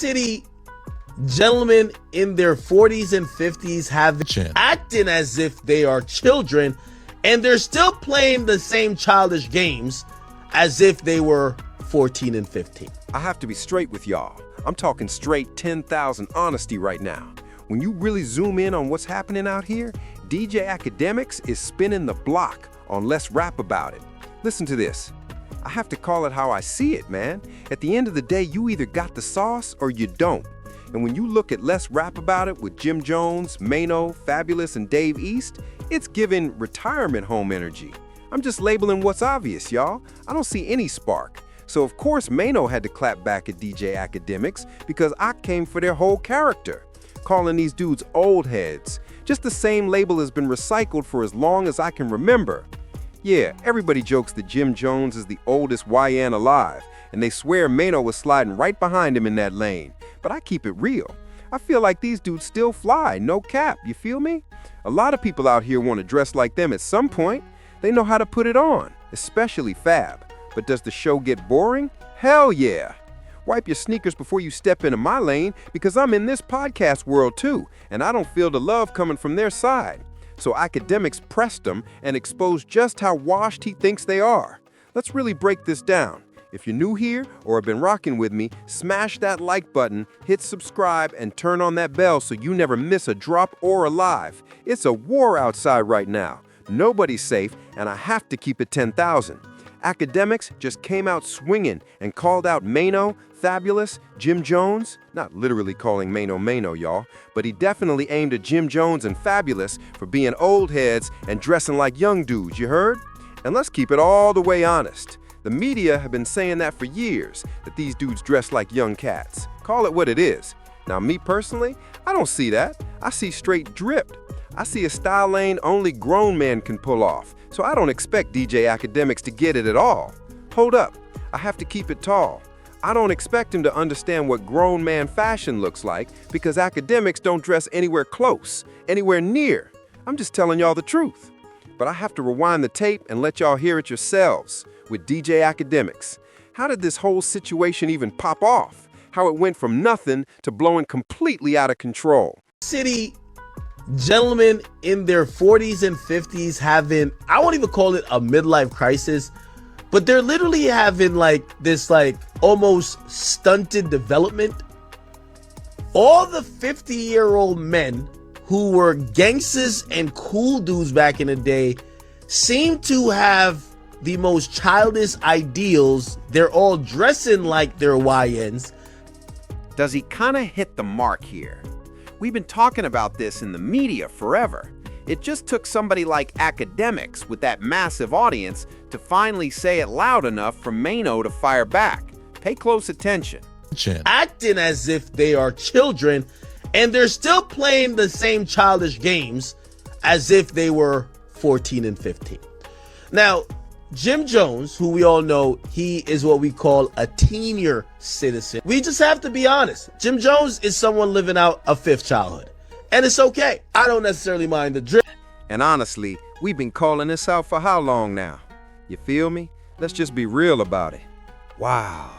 City, gentlemen in their 40s and 50s have been acting as if they are children, and they're still playing the same childish games as if they were 14 and 15. I have to be straight with y'all. I'm talking straight 10,000 honesty right now. When you really zoom in on what's happening out here, DJ Academics is spinning the block on Let's Rap About It. Listen to this. I have to call it how I see it, man. At the end of the day, you either got the sauce or you don't. And when you look at Let's Rap About It with Jim Jones, Maino, Fabulous, and Dave East, it's giving retirement home energy. I'm just labeling what's obvious, y'all. I don't see any spark. So of course Maino had to clap back at DJ Academics because I came for their whole character, calling these dudes old heads. Just the same label has been recycled for as long as I can remember. Yeah, everybody jokes that Jim Jones is the oldest YN alive, and they swear Maino was sliding right behind him in that lane. But I keep it real. I feel like these dudes still fly, no cap, you feel me? A lot of people out here want to dress like them at some point. They know how to put it on, especially Fab. But does the show get boring? Hell yeah! Wipe your sneakers before you step into my lane, because I'm in this podcast world too, and I don't feel the love coming from their side. So Academics pressed them and exposed just how washed he thinks they are. Let's really break this down. If you're new here or have been rocking with me, smash that like button, hit subscribe, and turn on that bell so you never miss a drop or a live. It's a war outside right now. Nobody's safe, and I have to keep it 10,000. Academics just came out swinging and called out Maino, Fabulous, Jim Jones. Not literally calling Maino, y'all, but he definitely aimed at Jim Jones and Fabulous for being old heads and dressing like young dudes, you heard? And let's keep it all the way honest. The media have been saying that for years, that these dudes dress like young cats. Call it what it is. Now, me personally, I don't see that. I see straight dripped. I see a style lane only grown men can pull off, so I don't expect DJ Academics to get it at all. Hold up, I have to keep it tall. I don't expect him to understand what grown man fashion looks like because Academics don't dress anywhere close, anywhere near. I'm just telling y'all the truth. But I have to rewind the tape and let y'all hear it yourselves with DJ Academics. How did this whole situation even pop off? How it went from nothing to blowing completely out of control. City, gentlemen in their 40s and 50s having, I won't even call it a midlife crisis, but they're literally having this almost stunted development. All the 50-year-old men who were gangsters and cool dudes back in the day seem to have the most childish ideals. They're all dressing like they're YNs. Does he kind of hit the mark here? We've been talking about this in the media forever. It just took somebody like Academics with that massive audience to finally say it loud enough for Maino to fire back. Pay close attention. Acting as if they are children, and they're still playing the same childish games as if they were 14 and 15. Now, Jim Jones, who we all know, he is what we call a senior citizen. We just have to be honest. Jim Jones is someone living out a fifth childhood. And it's okay. I don't necessarily mind the drip. And honestly, we've been calling this out for how long now? You feel me? Let's just be real about it. Wow.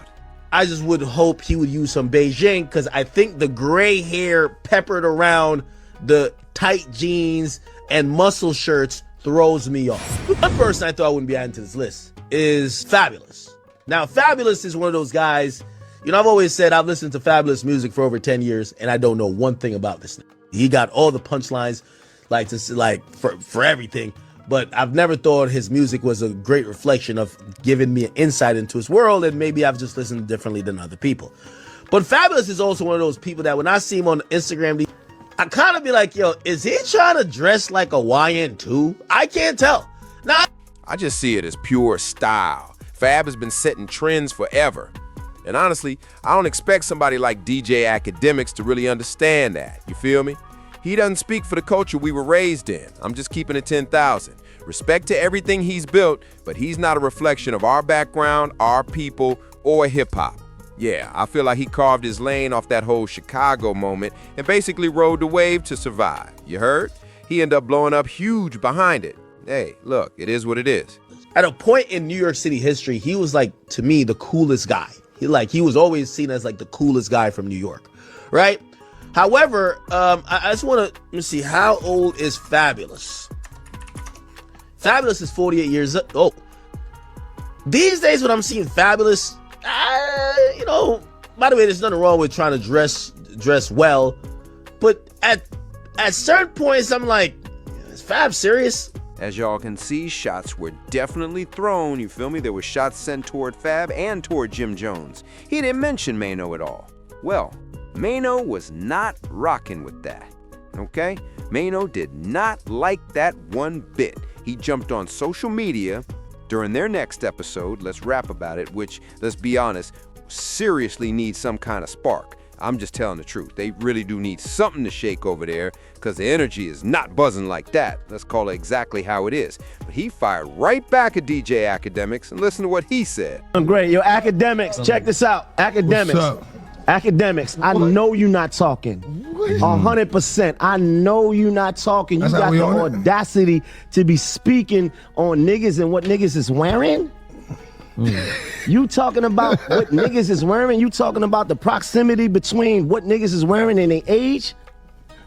I just would hope he would use some Beijing, because I think the gray hair peppered around the tight jeans and muscle shirts throws me off. One person I thought I wouldn't be adding to this list is Fabulous. Now, Fabulous is one of those guys, I've always said I've listened to Fabulous music for over 10 years, and I don't know one thing about this. He got all the punchlines, for everything, but I've never thought his music was a great reflection of giving me an insight into his world, and maybe I've just listened differently than other people. But Fabulous is also one of those people that when I see him on Instagram, I kind of be like, yo, is he trying to dress like a YN too? I can't tell. Now, I just see it as pure style. Fab has been setting trends forever. And honestly, I don't expect somebody like DJ Academics to really understand that. You feel me? He doesn't speak for the culture we were raised in. I'm just keeping it 10,000. Respect to everything he's built, but he's not a reflection of our background, our people, or hip-hop. Yeah, I feel like he carved his lane off that whole Chicago moment and basically rode the wave to survive. You heard? He ended up blowing up huge behind it. Hey, look, it is what it is. At a point in New York City history, he was to me, the coolest guy. He was always seen as like the coolest guy from New York, right? However, I just want to, let me see, how old is Fabulous? Fabulous is 48 years old. These days when I'm seeing Fabulous, you know, by the way, there's nothing wrong with trying to dress well, but at certain points, I'm like, is Fab serious? As y'all can see, shots were definitely thrown, you feel me? There were shots sent toward Fab and toward Jim Jones. He didn't mention Maino at all. Well, Maino was not rocking with that, okay? Maino did not like that one bit. He jumped on social media during their next episode, Let's Rap About It, which, let's be honest, seriously needs some kind of spark. I'm just telling the truth. They really do need something to shake over there because the energy is not buzzing like that. Let's call it exactly how it is. But he fired right back at DJ Academics, and listen to what he said. Great. Yo, Academics, check this out. Academics. What's up? Academics, I know you're not talking. 100%. I know you're not talking. You That's how got we the on it. audacity to be speaking on niggas and what niggas is wearing? You talking about what niggas is wearing? You talking about the proximity between what niggas is wearing and their age?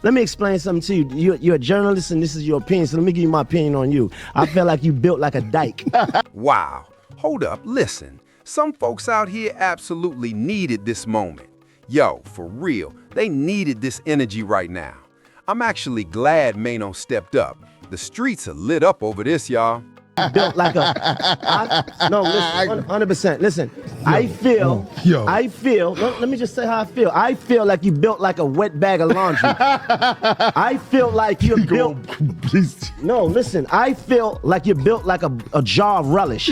Let me explain something to you. You're a journalist and this is your opinion, so let me give you my opinion on you. I feel like you built like a dyke. Wow. Hold up, listen. Some folks out here absolutely needed this moment. Yo, for real, they needed this energy right now. I'm actually glad Maino stepped up. The streets are lit up over this, y'all. Built like no, listen, 100%. Listen, I feel, let me just say how I feel. I feel like you built like a wet bag of laundry. I feel like you're built. No, listen, I feel like you're built like a jar of relish.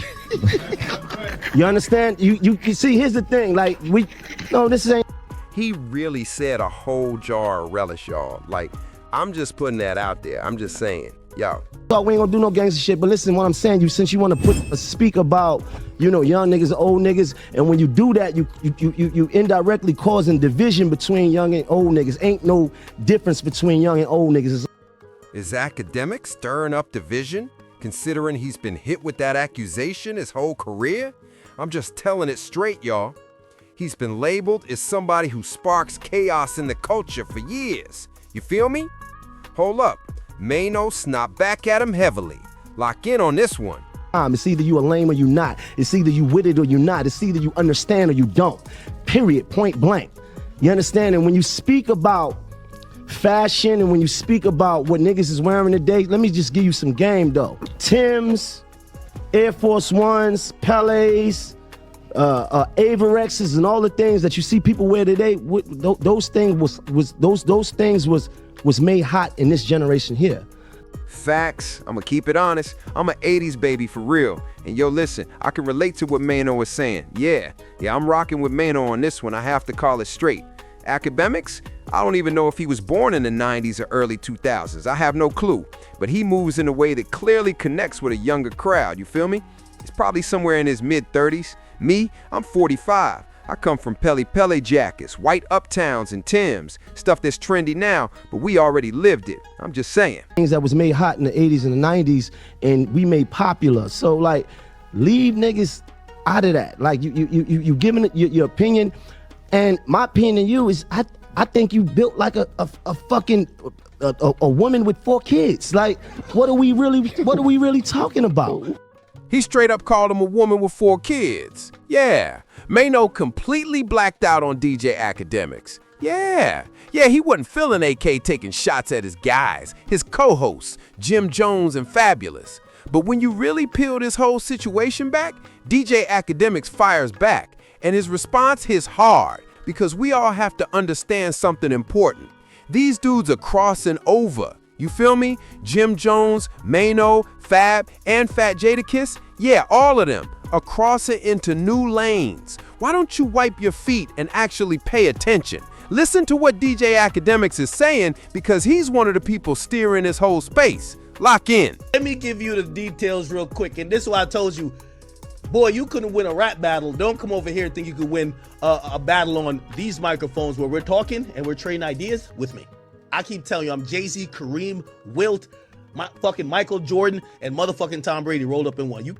You understand? You see, here's the thing, like, this ain't. He really said a whole jar of relish, y'all. Like, I'm just putting that out there. I'm just saying, yo. So we ain't gonna do no gangster shit, but listen, what I'm saying, since you want to speak about, young niggas, old niggas, and when you do that, you indirectly causing division between young and old niggas. Ain't no difference between young and old niggas. Is Academic stirring up division, considering he's been hit with that accusation his whole career? I'm just telling it straight, y'all. He's been labeled as somebody who sparks chaos in the culture for years. You feel me? Hold up. Maino snapped back at him heavily. Lock in on this one. It's either you a lame or you not. It's either you with it or you not. It's either you understand or you don't. Period. Point blank. You understand? And when you speak about fashion and when you speak about what niggas is wearing today, let me just give you some game though. Timbs, Air Force Ones, Pelés, Avirexes, and all the things that you see people wear today, those things was made hot in this generation here. Facts. I'ma keep it honest. I'm an 80s baby for real. And yo, listen, I can relate to what Maino was saying. Yeah, I'm rocking with Maino on this one. I have to call it straight. Academics? I don't even know if he was born in the 90s or early 2000s. I have no clue. But he moves in a way that clearly connects with a younger crowd, you feel me? He's probably somewhere in his mid-30s. Me, I'm 45. I come from Pele jackets, white uptowns, and Timbs. Stuff that's trendy now, but we already lived it. I'm just saying. Things that was made hot in the 80s and the 90s, and we made popular. So, like, leave niggas out of that. Like, you giving it your opinion, and my opinion to you is I think you built like a fucking a woman with 4 kids. Like, what are we really talking about? He straight up called him a woman with 4 kids. Yeah. Maino completely blacked out on DJ Academics. Yeah, he wasn't feeling AK taking shots at his guys, his co-hosts, Jim Jones and Fabulous. But when you really peel this whole situation back, DJ Academics fires back, and his response hits hard because we all have to understand something important. These dudes are crossing over. You feel me? Jim Jones, Maino, Fab, and Fat Jadakiss, yeah, all of them are crossing into new lanes. Why don't you wipe your feet and actually pay attention? Listen to what DJ Academics is saying because he's one of the people steering this whole space. Lock in. Let me give you the details real quick, and this is why I told you, boy, you couldn't win a rap battle. Don't come over here and think you could win a battle on these microphones where we're talking and we're trading ideas with me. I keep telling you, I'm Jay-Z, Kareem, Wilt, fucking Michael Jordan, and motherfucking Tom Brady rolled up in one.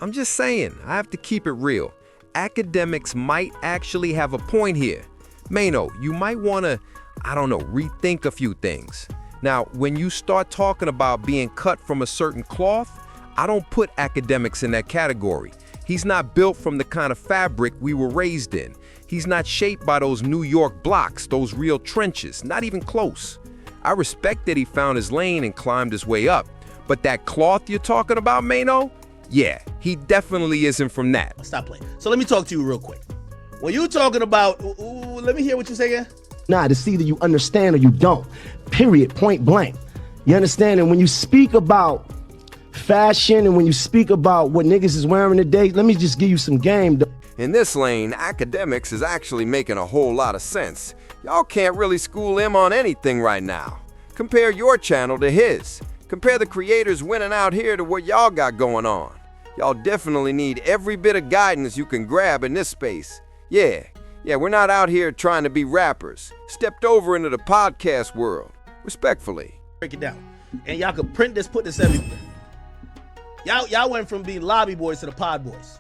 I'm just saying, I have to keep it real. academics might actually have a point here. Maino, you might want to, rethink a few things. Now, when you start talking about being cut from a certain cloth, I don't put academics in that category. He's not built from the kind of fabric we were raised in. He's not shaped by those New York blocks, those real trenches, not even close. I respect that he found his lane and climbed his way up. But that cloth you're talking about, Maino? Yeah, he definitely isn't from that. Stop playing. So let me talk to you real quick. When you talking about, let me hear what you say again. Nah, it's either you understand or you don't. Period, point blank. You understand? And when you speak about fashion and when you speak about what niggas is wearing today, let me just give you some game. In this lane, academics is actually making a whole lot of sense. Y'all can't really school him on anything right now. Compare your channel to his. Compare the creators winning out here to what y'all got going on. Y'all definitely need every bit of guidance you can grab in this space. Yeah, we're not out here trying to be rappers. Stepped over into the podcast world. Respectfully. Break it down. And y'all can print this, put this everywhere. Y'all went from being lobby boys to the pod boys.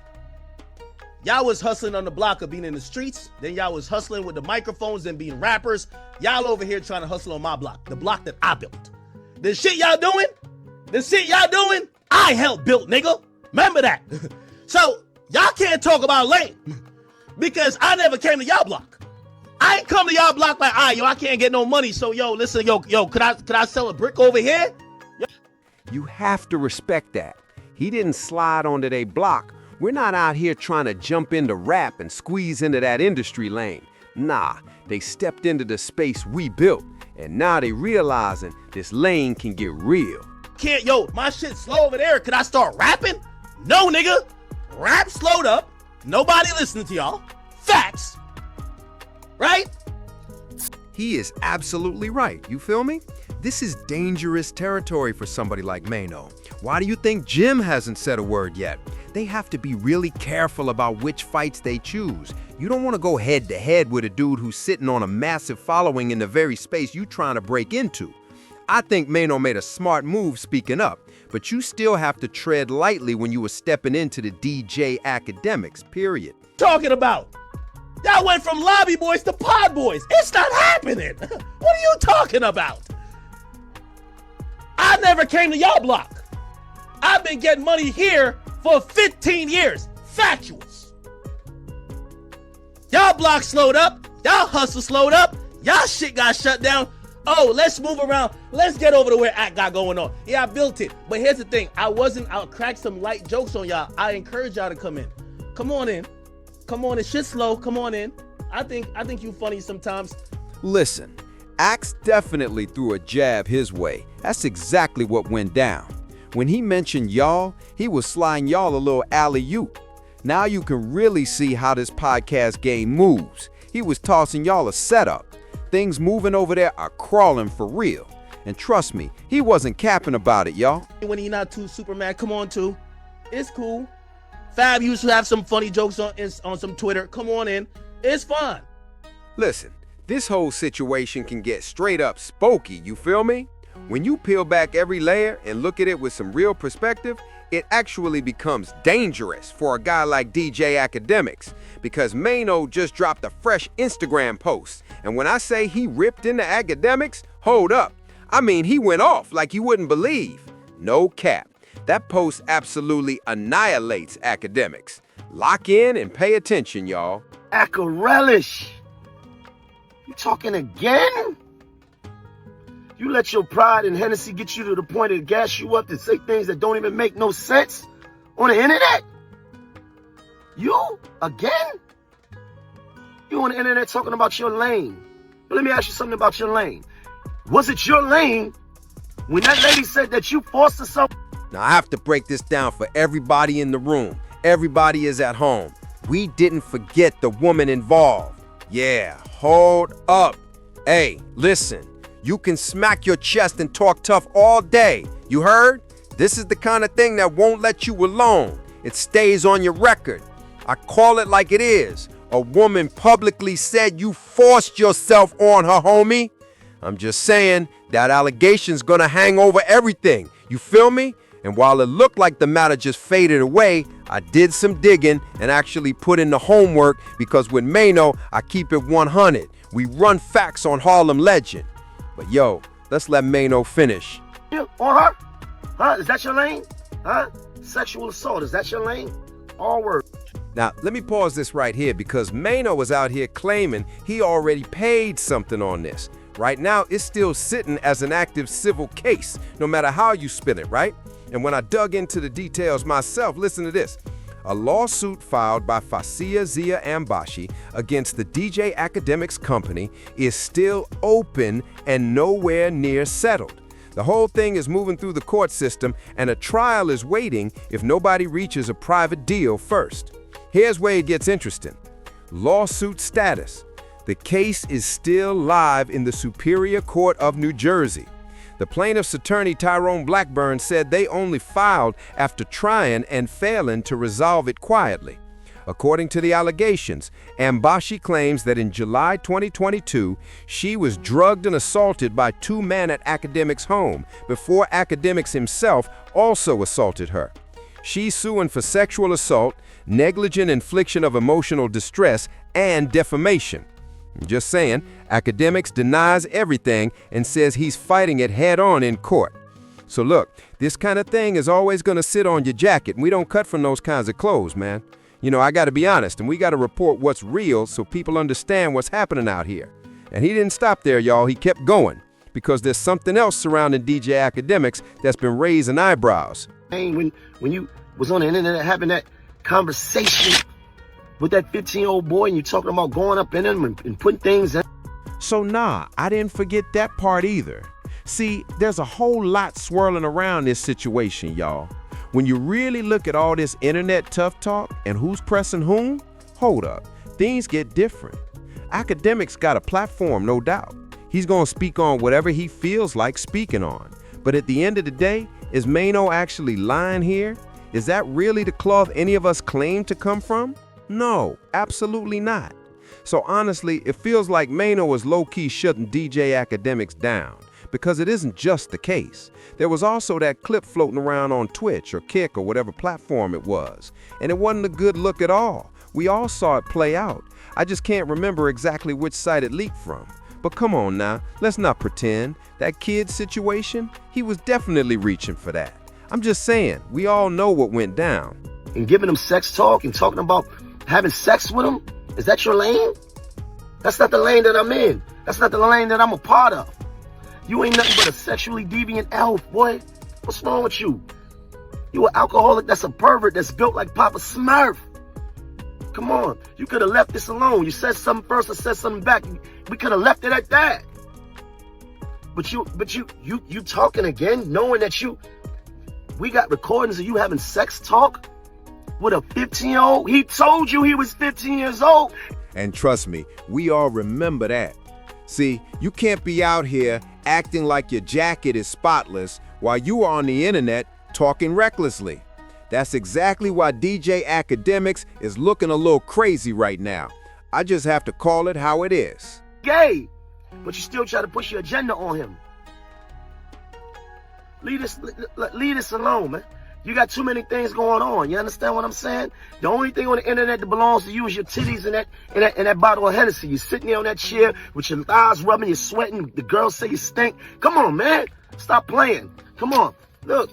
Y'all was hustling on the block of being in the streets. Then y'all was hustling with the microphones and being rappers. Y'all over here trying to hustle on my block, the block that I built. The shit y'all doing, I helped build, nigga. Remember that. So y'all can't talk about lane because I never came to y'all block. I ain't come to y'all block like, I can't get no money. So listen, could I sell a brick over here? You have to respect that. He didn't slide onto their block. We're not out here trying to jump into rap and squeeze into that industry lane. Nah, they stepped into the space we built, and now they realizing this lane can get real. My shit slow over there. Could I start rapping? No, nigga. Rap slowed up. Nobody listening to y'all. Facts. Right? He is absolutely right. You feel me? This is dangerous territory for somebody like Maino. Why do you think Jim hasn't said a word yet? They have to be really careful about which fights they choose. You don't want to go head to head with a dude who's sitting on a massive following in the very space you trying to break into. I think Maino made a smart move speaking up, but you still have to tread lightly when you were stepping into the DJ academics, period. Talking about? Y'all went from lobby boys to pod boys. It's not happening. What are you talking about? I never came to y'all block. I've been getting money here for 15 years. Factuals. Y'all block slowed up. Y'all hustle slowed up. Y'all shit got shut down. Oh, let's move around. Let's get over to where act got going on. Yeah, I built it. But here's the thing. I'll crack some light jokes on y'all. I encourage y'all to come in. Come on in. Come on, it's shit slow. Come on in. I think you funny sometimes. Listen, Axe definitely threw a jab his way. That's exactly what went down. When he mentioned y'all, he was sliding y'all a little alley-oop. Now you can really see how this podcast game moves. He was tossing y'all a setup. Things moving over there are crawling for real. And trust me, he wasn't capping about it, y'all. When he not too super mad, come on too. It's cool. Fab used to have some funny jokes on some Twitter. Come on in. It's fun. Listen, this whole situation can get straight up spooky, you feel me? When you peel back every layer and look at it with some real perspective, it actually becomes dangerous for a guy like DJ Academics, because Maino just dropped a fresh Instagram post. And when I say he ripped into Academics, hold up. I mean, he went off like you wouldn't believe. No cap. That post absolutely annihilates Academics. Lock in and pay attention, y'all. Acca-relish. You talking again? You let your pride and Hennessy get you to the point to gas you up to say things that don't even make no sense on the internet? You? Again? You on the internet talking about your lane. But let me ask you something about your lane. Was it your lane when that lady said that you forced herself? Now I have to break this down for everybody in the room. Everybody is at home. We didn't forget the woman involved. Yeah, hold up. Hey, listen. You can smack your chest and talk tough all day. You heard? This is the kind of thing that won't let you alone. It stays on your record. I call it like it is. A woman publicly said you forced yourself on her, homie. I'm just saying that allegation's gonna hang over everything. You feel me? And while it looked like the matter just faded away, I did some digging and actually put in the homework because with Maino, I keep it 100. We run facts on Harlem legend. But yo, let's let Maino finish. You on her? Huh? Is that your lane? Huh? Sexual assault, is that your lane? All words. Now, let me pause this right here because Maino was out here claiming he already paid something on this. Right now, it's still sitting as an active civil case, no matter how you spin it, right? And when I dug into the details myself, listen to this. A lawsuit filed by Fasia Zia Ambashi against the DJ Academics Company is still open and nowhere near settled. The whole thing is moving through the court system, and a trial is waiting if nobody reaches a private deal first. Here's where it gets interesting. Lawsuit status. The case is still live in the Superior Court of New Jersey. The plaintiff's attorney, Tyrone Blackburn, said they only filed after trying and failing to resolve it quietly. According to the allegations, Ambashi claims that in July 2022, she was drugged and assaulted by two men at Academics' home before Academics himself also assaulted her. She's suing for sexual assault, negligent infliction of emotional distress, and defamation. Just saying, Academics denies everything and says he's fighting it head-on in court. So look, this kind of thing is always going to sit on your jacket, and we don't cut from those kinds of clothes, man. You know, I got to be honest, and we got to report what's real so people understand what's happening out here. And he didn't stop there, y'all. He kept going, because there's something else surrounding DJ Academics that's been raising eyebrows. When you was on the internet having that conversation with that 15-year-old boy and you talking about going up in him and putting things in. So nah, I didn't forget that part either. See, there's a whole lot swirling around this situation, y'all. When you really look at all this internet tough talk and who's pressing whom, hold up, things get different. Academics got a platform, no doubt. He's gonna speak on whatever he feels like speaking on. But at the end of the day, is Maino actually lying here? Is that really the cloth any of us claim to come from? No, absolutely not. So honestly, it feels like Maino was low-key shutting DJ Academics down, because it isn't just the case. There was also that clip floating around on Twitch or Kick or whatever platform it was, and it wasn't a good look at all. We all saw it play out. I just can't remember exactly which site it leaked from. But come on now, let's not pretend. That kid's situation, he was definitely reaching for that. I'm just saying, we all know what went down. And giving them sex talk and talking about having sex with them? Is that your lane? That's not the lane that I'm in. That's not the lane that I'm a part of. You ain't nothing but a sexually deviant elf, boy. What's wrong with you? You an alcoholic that's a pervert that's built like Papa Smurf. Come on. You could have left this alone. You said something first, I said something back. We could have left it at that. But you talking again, knowing that we got recordings of you having sex talk with a 15-year-old. He told you he was 15 years old. And trust me, we all remember that. See, you can't be out here acting like your jacket is spotless while you are on the internet talking recklessly. That's exactly why DJ Academics is looking a little crazy right now. I just have to call it how it is. Gay, but you still try to push your agenda on him. Leave this alone, man. You got too many things going on. You understand what I'm saying? The only thing on the internet that belongs to you is your titties and that bottle of Hennessy. You're sitting there on that chair with your thighs rubbing, you're sweating. The girls say you stink. Come on, man. Stop playing. Come on. Look.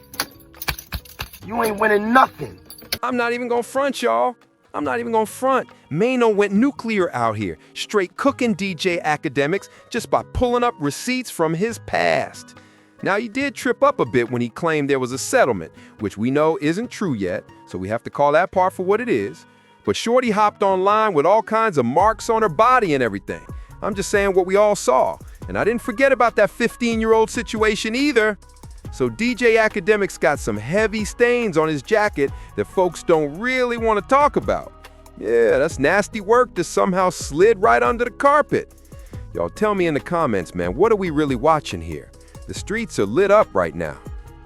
You ain't winning nothing. I'm not even gonna front, y'all. I'm not even gonna front. Maino went nuclear out here, straight cooking DJ Academics just by pulling up receipts from his past. Now, he did trip up a bit when he claimed there was a settlement, which we know isn't true yet, so we have to call that part for what it is. But Shorty hopped online with all kinds of marks on her body and everything. I'm just saying what we all saw. And I didn't forget about that 15-year-old situation either. So DJ Academics got some heavy stains on his jacket that folks don't really want to talk about. Yeah, that's nasty work that somehow slid right under the carpet. Y'all tell me in the comments, man, what are we really watching here? The streets are lit up right now.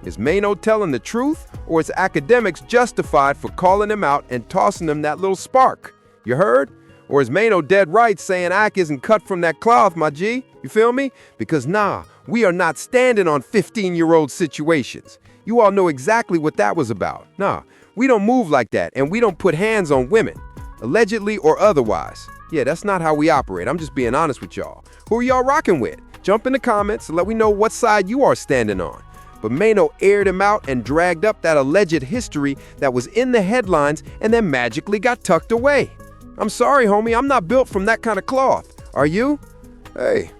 Is Maino telling the truth, or is Academics justified for calling him out and tossing him that little spark? You heard? Or is Maino dead right saying Ak isn't cut from that cloth, my G? You feel me? Because nah, we are not standing on 15-year-old situations. You all know exactly what that was about. Nah, we don't move like that, and we don't put hands on women, allegedly or otherwise. Yeah, that's not how we operate. I'm just being honest with y'all. Who are y'all rocking with? Jump in the comments and let me know what side you are standing on. But Maino aired him out and dragged up that alleged history that was in the headlines and then magically got tucked away. I'm sorry, homie, I'm not built from that kind of cloth. Are you? Hey,